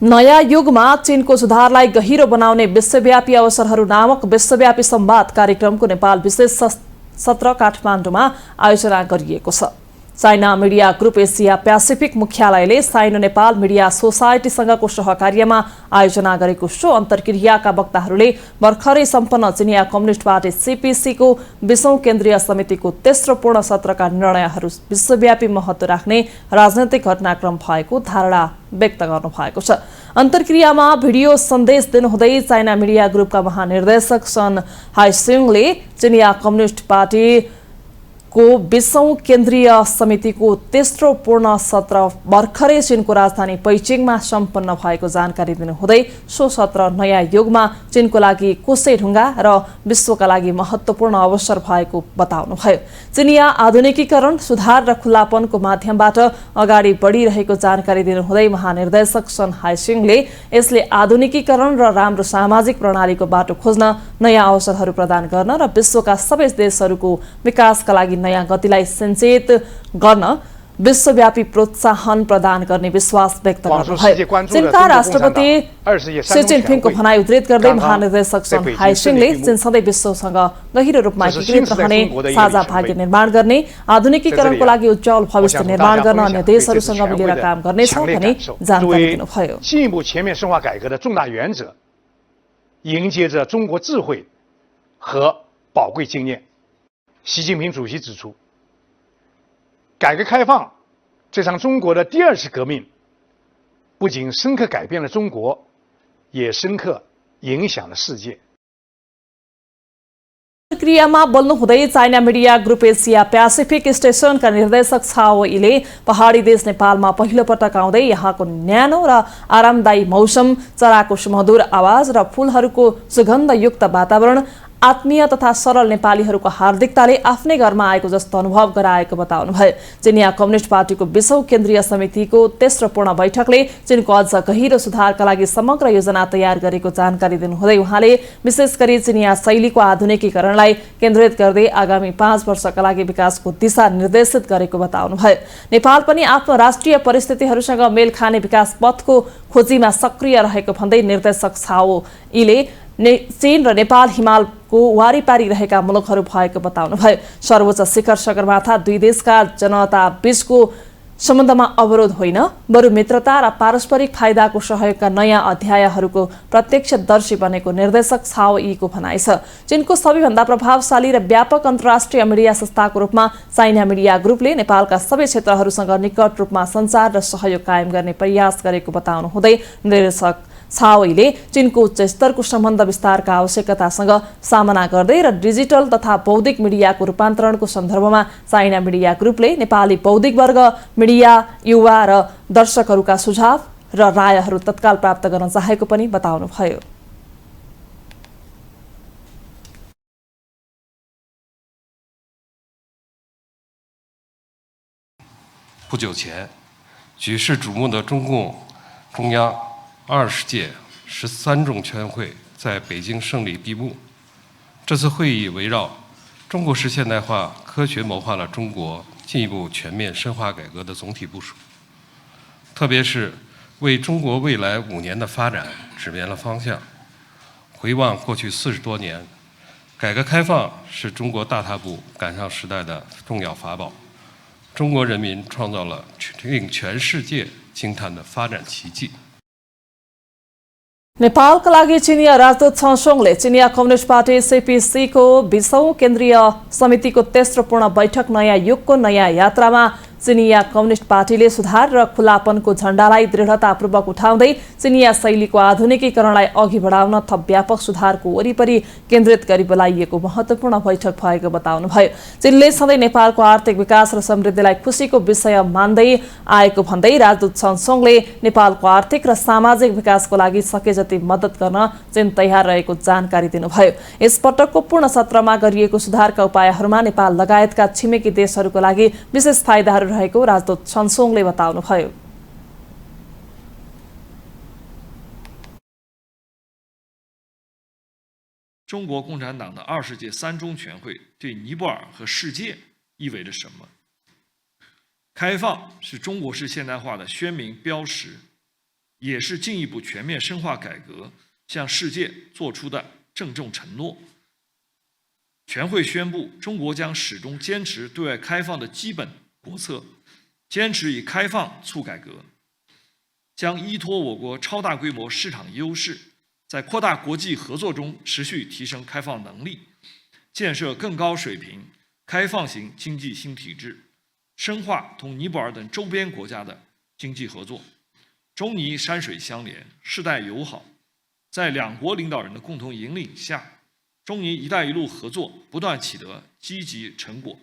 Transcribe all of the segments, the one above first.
नयाँ युगमा चीनको सुधारलाई गहिरो बनाउने विश्वव्यापी अवसरहरू नामक विश्वव्यापी संवाद कार्यक्रमको नेपाल विशेष सत्र काठमाडौँमा आयोजना गरिएको छ। China media group Asia Pacific मुख्यालयले साइनो नेपाल मिडिया सोसाइटीसँगको सहकार्यमा आयोजना गरेको सो अन्तर्क्रियाका वक्ताहरूले भर्खरै सम्पन्न चिनिया कम्युनिस्ट पार्टी सीपीसीको 20औं केन्द्रीय समितिको तेस्रो पूर्ण सत्रका निर्णयहरू विश्वव्यापी महत्त्व राख्ने राजनैतिक घटनाक्रम भएको धारणा व्यक्त गर्नुभएको छ। अन्तर्क्रियामा भिडियो सन्देश दिनुहुँदै चाइना मिडिया ग्रुपका महानिर्देशक सन हाइसिङले चिनिया कम्युनिस्ट पार्टी को 20औं केन्द्रीय समितिको तेस्रो पूर्ण सत्र भर्खरै चीनको राजधानी पैचिङमा सम्पन्न भएको जानकारी दिनुहुँदै सो सत्र नयाँ युगमा चीनको लागि कोसेढुङ्गा र विश्वका लागि महत्त्वपूर्ण अवसर भएको बताउनुभयो। चिनिया आधुनिकीकरण सुधार र खुलापनको माध्यमबाट अगाडि बढिरहेको जानकारी दिनुहुँदै महानिर्देशक सन हाइसिङले यसले आधुनिकीकरण र राम्रो सामाजिक प्रणालीको बाटो खोज्न नयाँ अवसरहरू प्रदान गर्न र विश्वका सबै देशहरूको विकासका लागि नयाँ गतिलाई सञ्चेत गर्न विश्वव्यापी प्रोत्साहन प्रदान गर्ने विश्वास व्यक्त गर्नुभयो। चीनका राष्ट्रपति सी जिनपिङको भनाई उद्धृत गर्दै महानिर्देशक सन हाइसिङले चीन सधैँ विश्वसँग गहिरो रूपमा एकीकृत रहने, साझा भाग्य निर्माण गर्ने, आधुनिकीकरणको लागि उज्जवल भविष्य निर्माण गर्न अन्य देशहरूसँग मिलेर काम गर्नेछ भनी जानकारी दिनुभयो।迎接着中国智慧和宝贵经验。习近平主席指出，改革开放这场中国的第二次革命，不仅深刻改变了中国，也深刻影响了世界。क्रियामा बोल्नुहुँदै China media group Asia Pacific स्टेशनका निर्देशक छाओ इले पहाडी देश नेपालमा पहिलो पटक आउँदै यहाँको न्यानो र आरामदायी मौसम, चराको सुमधुर आवाज र फूलहरूको सुगन्धयुक्त वातावरण आत्मीय तथा सरल नेपालीहरूको हार्दिकताले आफ्नै घरमा आएको जस्तो अनुभव गराएको बताउनुभयो। चिनिया कम्युनिस्ट पार्टीको 20औं केन्द्रीय समितिको तेस्रो पूर्ण बैठकले चीनको अझ गहिरो सुधारका लागि समग्र योजना तयार गरेको जानकारी दिनुहुँदै उहाँले विशेष गरी चिनिया शैलीको आधुनिकीकरणलाई केन्द्रित गर्दै आगामी 5 वर्षका लागि विकासको दिशा निर्देशित गरेको बताउनुभयो। नेपाल पनि आफ्नो राष्ट्रिय परिस्थितिहरूसँग मेल खाने विकास पथको खोजीमा सक्रिय रहेको भन्दै निर्देशक छाओ इले चीन र नेपाल हिमालको वारिपारी रहेका मुलुकहरू भएको बताउनुभयो। सर्वोच्च शिखर सगरमाथा दुई देशका जनता बीचको सम्बन्धमा अवरोध होइन, बरु मित्रता र पारस्परिक फाइदाको सहयोगका नयाँ अध्यायहरूको प्रत्यक्षदर्शी बनेको निर्देशक छाओ ईको भनाइ छ। चीनको सबैभन्दा प्रभावशाली र व्यापक अन्तर्राष्ट्रिय मिडिया संस्थाको रूपमा चाइना मिडिया ग्रुपले नेपालका सबै क्षेत्रहरूसँग निकट रूपमा सञ्चार र सहयोग कायम गर्ने प्रयास गरेको बताउनु हुँदै निर्देशक छाओले चीनको उच्च स्तरको सम्बन्ध विस्तारका आवश्यकतासँग सामना गर्दै र डिजिटल तथा बौद्धिक मिडियाको रूपान्तरणको सन्दर्भमा चाइना मिडिया ग्रुपले नेपाली बौद्धिक वर्ग, मिडिया, युवा र दर्शकहरूका सुझाव र रायहरू तत्काल प्राप्त गर्न चाहेको पनि बताउनुभयो।不久前，举世瞩目的中共中央20届13中全会在北京胜利闭幕。这次会议围绕中国式现代化科学谋划了中国进一步全面深化改革的总体部署，特别是为中国未来5年的发展指明了方向。回望过去40多年，改革开放是中国大踏步赶上时代的重要法宝。中国人民创造了令全世界惊叹的发展奇迹。नेपालका लागि चिनिया राजदूत छसोङले चिनिया कम्युनिस्ट पार्टी सीपीसीको 20औं केन्द्रीय समितिको तेस्रो पूर्ण बैठक नयाँ युगको नयाँ यात्रामा चिनिया कम्युनिस्ट पार्टीले सुधार र खुलापनको झण्डालाई दृढतापूर्वक उठाउँदै चिनिया शैलीको आधुनिकीकरणलाई अघि बढाउन थप व्यापक सुधारको वरिपरि केन्द्रित गरी बोलाइएको महत्त्वपूर्ण बैठक भएको बताउनुभयो। चीनले सधैँ नेपालको आर्थिक विकास र समृद्धिलाई खुसीको विषय मान्दै आएको भन्दै राजदूत छसोङले नेपालको आर्थिक र सामाजिक विकासको लागि सके जति मद्दत गर्न चीन तयार रहेको जानकारी दिनुभयो। यस पटकको पूर्ण सत्रमा गरिएको सुधारका उपायहरूमा नेपाल लगायतका छिमेकी देशहरूको लागि विशेष फाइदाहरू रहेको राजदूत छसोङले बताउनुभयो। 中国共产党的20届3中全会对尼泊尔和世界意味着什么？开放是中国式现代化的鲜明标识，也是进一步全面深化改革向世界做出的郑重承诺。全会宣布，中国将始终坚持对外开放的基本国策，坚持以开放促改革，将依托我国超大规模市场优势，在扩大国际合作中持续提升开放能力，建设更高水平开放型经济新体制，深化同尼泊尔等周边国家的经济合作。中尼山水相连，世代友好，在两国领导人的共同引领下，中尼“一带一路”合作不断取得积极成果。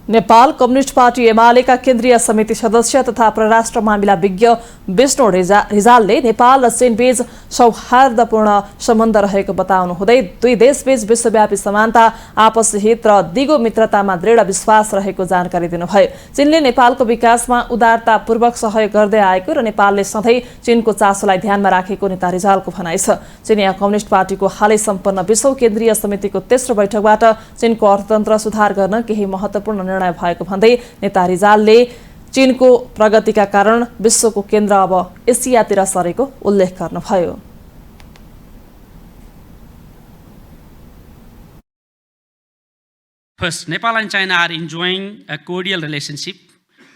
नेपाल कम्युनिस्ट पार्टी एमालेका केन्द्रीय समिति सदस्य तथा परराष्ट्र मामिला विज्ञ विष्णु रिजालले नेपाल र चीनबीच सौहार्दपूर्ण सम्बन्ध रहेको बताउनुहुँदै दुई देशबीच विश्वव्यापी समानता, आपसी हित र दिगो मित्रतामा दृढ विश्वास रहेको जानकारी दिनुभयो। चीनले नेपालको विकासमा उदारतापूर्वक सहयोग गर्दै आएको र नेपालले सधैँ चीनको चासोलाई ध्यानमा राखेको नेता रिजालको भनाइ छ। चिनिया कम्युनिस्ट पार्टीको हालै सम्पन्न 20औं केन्द्रीय समितिको तेस्रो बैठकबाट चीनको अर्थतन्त्र सुधार गर्न केही महत्त्वपूर्ण निर्णय भएको भन्दै नेता रिजालले चीनको प्रगतिका कारण विश्वको केन्द्र अब एसियातिर सरेको उल्लेख गर्नुभयो। First, Nepal and China are enjoying a cordial relationship.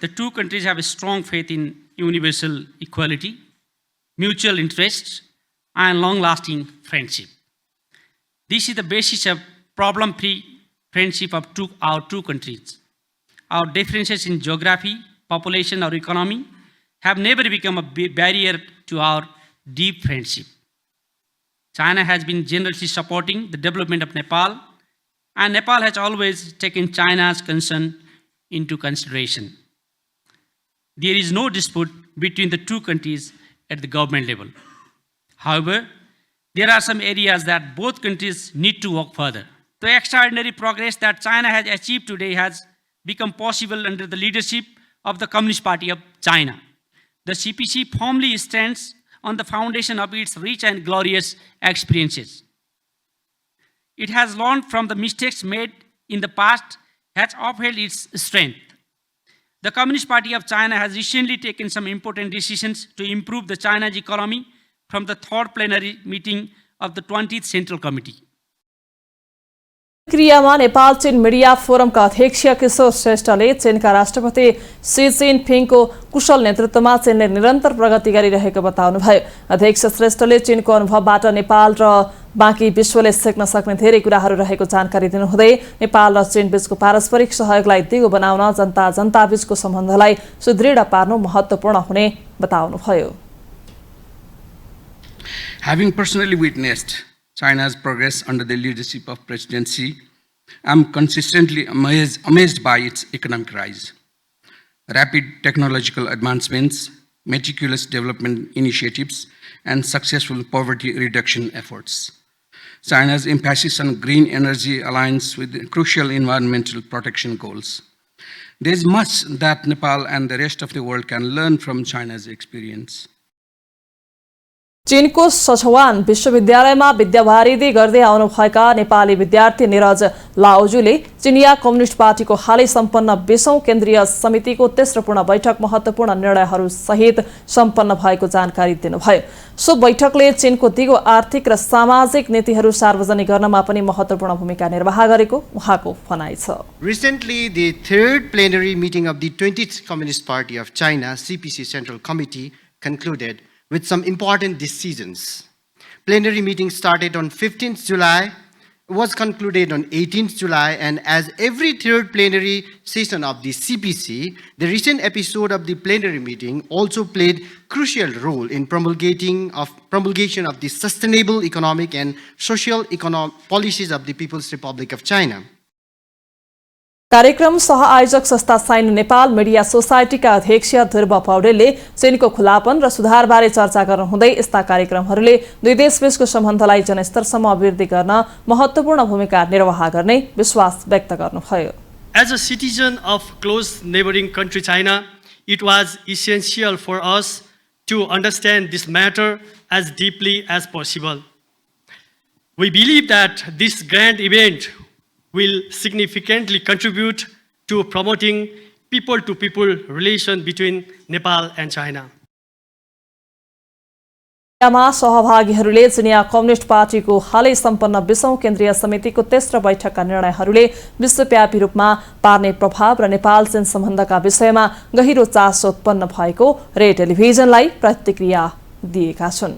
The two countries have a strong faith in universal equality, mutual interests, and long-lasting friendship. This is the basis of problem-free friendship of our two countries. Our differences in geography, population, or economy have never become a barrier to our deep friendship. China has been generously supporting the development of Nepal, and Nepal has always taken China's concern into consideration. There is no dispute between the two countries at the government level. However, there are some areas that both countries need to work further. The extraordinary progress that China has achieved today has become possible under the leadership of the Communist Party of China. The CPC firmly stands on the foundation of its rich and glorious experiences. It has learned from the mistakes made in the past, has upheld its strength. The Communist Party of China has recently taken some important decisions to improve the China's economy from the third plenary meeting of the 20th Central Committee. क्रियामा Nepal चीन media फोरमका अध्यक्ष किशोर श्रेष्ठले चीनका राष्ट्रपति C जिनपिङको कुशल नेतृत्वमा चीनले निरन्तर प्रगति गरिरहेको बताउनुभयो। अध्यक्ष श्रेष्ठले चीनको अनुभवबाट नेपाल र बाँकी विश्वले सिक्न सक्ने धेरै कुराहरू रहेको जानकारी दिनुहुँदै नेपाल र चीन बीचको पारस्परिक सहयोगलाई दिगो बनाउन जनता बीचको सम्बन्धलाई सुदृढ पार्नु महत्त्वपूर्ण हुने बताउनुभयो। Having personally witnessed China's progress under the leadership of President Xi, I'm consistently amazed by its economic rise, rapid technological advancements, meticulous development initiatives, and successful poverty reduction efforts. China's emphasis on green energy aligns with crucial environmental protection goals. There is much that Nepal and the rest of the world can learn from China's experience. चीनको सछवान विश्वविद्यालयमा विद्यावारिधि गर्दै आउनुभएका नेपाली विद्यार्थी निरज लाउजुले चिनिया communist पार्टीको हालै सम्पन्न 20औं केन्द्रीय समितिको तेस्रो पूर्ण बैठक महत्त्वपूर्ण निर्णयहरू सहित सम्पन्न भएको जानकारी दिनुभयो। सो बैठकले चीनको दिगो आर्थिक र सामाजिक नीतिहरू सार्वजनिक गर्नमा पनि महत्त्वपूर्ण भूमिका निर्वाह गरेको उहाँको भनाइ छ। Recently, the third plenary meeting of the 20th Communist Party of China, CPC Central Committee, concluded with some important decisions. Plenary meeting started on 15th July, was concluded on 18th July, and as every third plenary session of the CPC, the recent episode of the plenary meeting also played crucial role in promulgation of the sustainable economic and social policies of the People's Republic of China. कार्यक्रम सह आयोजक संस्था sign Nepal media सोसाइटीका अध्यक्ष ध्रुव पौडेलले चीनको खुलापन र सुधारबारे चर्चा गर्नुहुँदै यस्ता कार्यक्रमहरूले दुई देशबीचको सम्बन्धलाई जनस्तरसम्म अभिवृद्धि गर्न महत्त्वपूर्ण भूमिका निर्वाह गर्ने विश्वास व्यक्त गर्नुभयो। As a citizen of close neighboring country China, it was essential for us to understand this matter as deeply as possible. We believe that this grand event will significantly contribute to promoting people-to-people relation between Nepal and China. मा सहभागीहरूले चिनिया communist पार्टीको हालै सम्पन्न 20औं केन्द्रीय समितिको तेस्रो बैठकका निर्णयहरूले विश्वव्यापी रूपमा पार्ने प्रभाव र नेपाल चीन सम्बन्धका विषयमा गहिरो चासो उत्पन्न भएको रे टेलिभिजनलाई प्रतिक्रिया दिएका छन्।